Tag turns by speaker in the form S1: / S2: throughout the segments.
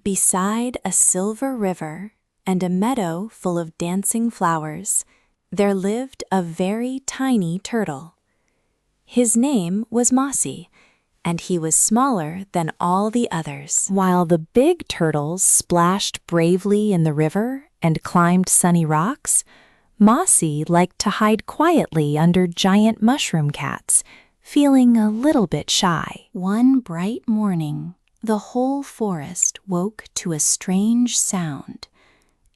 S1: Beside a silver river and a meadow full of dancing flowers, there lived a very tiny turtle. His name was Mossy, and he was smaller than all the others. While the big turtles splashed bravely in the river and climbed sunny rocks, Mossy liked to hide quietly under giant mushroom cats, feeling a little bit shy. One bright morning, the whole forest woke to a strange sound.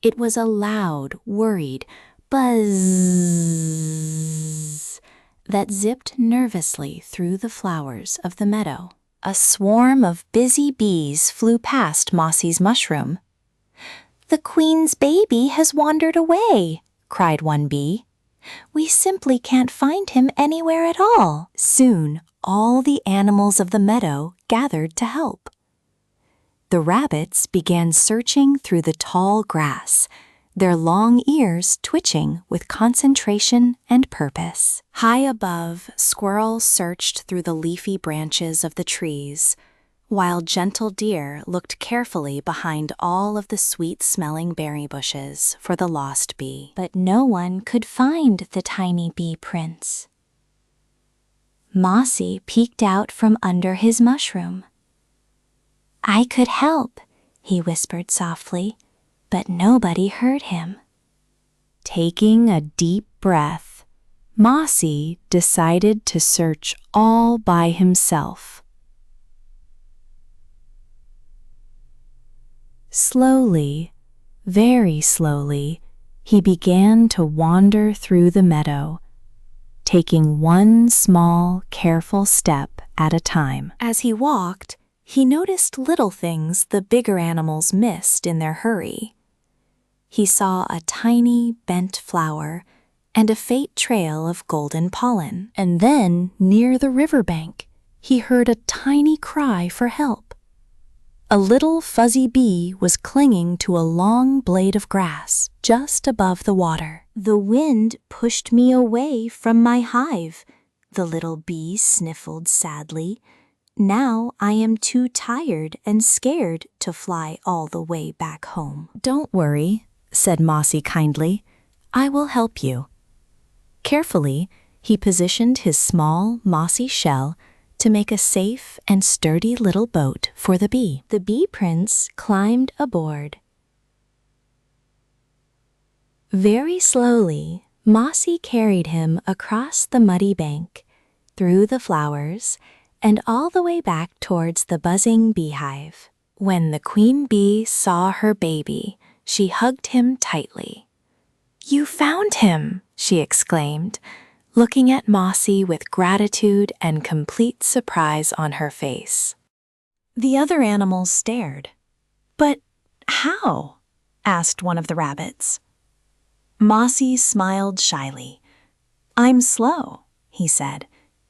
S1: It was a loud, worried buzz that zipped nervously through the flowers of the meadow. A swarm of busy bees flew past Mossy's mushroom. "The queen's baby has wandered away," cried one bee. "We simply can't find him anywhere at all." Soon, all the animals of the meadow gathered to help. The rabbits began searching through the tall grass, their long ears twitching with concentration and purpose. High above, squirrels searched through the leafy branches of the trees, while gentle deer looked carefully behind all of the sweet-smelling berry bushes for the lost bee. But no one could find the tiny bee prince. Mossy peeked out from under his mushroom. "I could help," he whispered softly, but nobody heard him. Taking a deep breath, Mossy decided to search all by himself. Slowly, very slowly, he began to wander through the meadow, taking one small, careful step at a time. As he walked, he noticed little things the bigger animals missed in their hurry. He saw a tiny, bent flower and a faint trail of golden pollen. And then, near the riverbank, he heard a tiny cry for help. A little fuzzy bee was clinging to a long blade of grass just above the water. "The wind pushed me away from my hive," the little bee sniffled sadly. "Now I am too tired and scared to fly all the way back home." "Don't worry," said Mossy kindly. "I will help you." Carefully, he positioned his small, mossy shell to make a safe and sturdy little boat for the bee. The bee prince climbed aboard. Very slowly, Mossy carried him across the muddy bank, through the flowers, and all the way back towards the buzzing beehive. When the queen bee saw her baby, she hugged him tightly. "You found him!" she exclaimed, looking at Mossy with gratitude and complete surprise on her face. The other animals stared. "But how?" asked one of the rabbits. Mossy smiled shyly. "I'm slow," he said,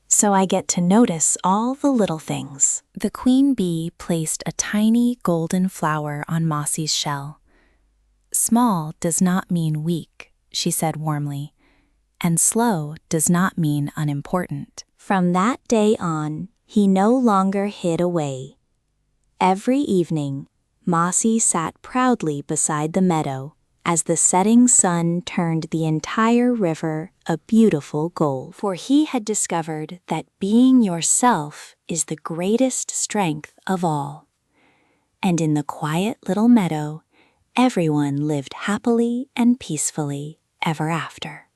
S1: "so I get to notice all the little things." The queen bee placed a tiny golden flower on Mossy's shell. "Small does not mean weak," she said warmly, "and slow does not mean unimportant." From that day on, he no longer hid away. Every evening, Mossy sat proudly beside the meadow as the setting sun turned the entire river a beautiful gold. For he had discovered that being yourself is the greatest strength of all. And in the quiet little meadow, everyone lived happily and peacefully ever after.